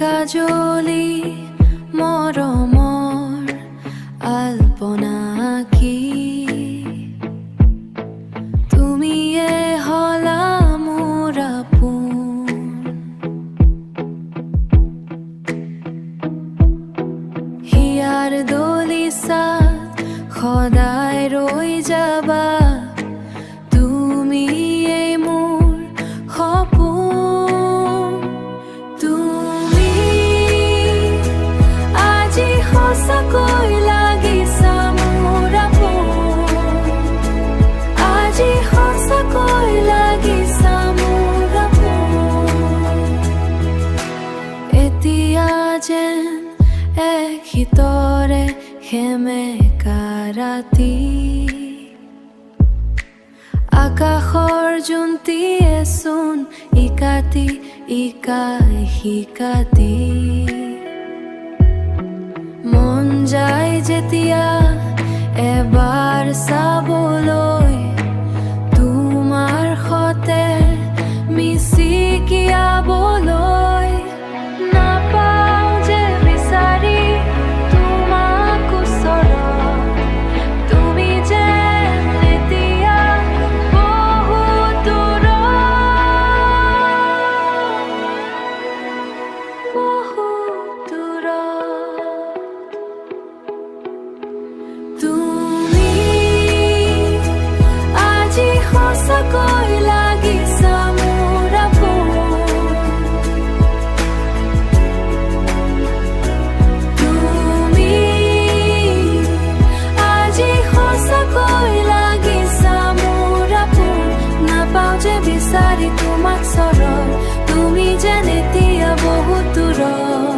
কাজলি মৰমৰ আলপনা আঁকি তুমিয়ে হলা মোৰ আপোন। হিয়াৰ দলিচাত সদায় ৰৈ যাবা তুমিয়ে মোৰ সপোন। তুমি আজি সঁচাকৈ লাগিছা মোৰ আপোন, আজি সঁচাকৈ লাগিছা মোৰ আপোন। এতিয়া যেন এক শীতৰে সেমেকা ৰাতি, আকাশৰ জোনটিয়ে চোন ইকাতি ইকাই সিকাতি। মন যায় যেতিয়া এবাৰ চাবলৈ তোমাৰ সতে মিচিকিয়াবলৈ। নাপাওঁ যে বিচাৰি তোমাক ওচৰত, তুমি যেন এতিয়া বহুত দূৰত, বহুত দূৰত। তুমি আজি সঁচাকৈ লাগিছা মোৰ আপোন, তুমি আজি সঁচাকৈ লাগিছা মোৰ আপোন। নাপাওঁ যে বিচাৰি তোমাক চৰত, তুমি যেন এতিয়া বহুত দূৰত।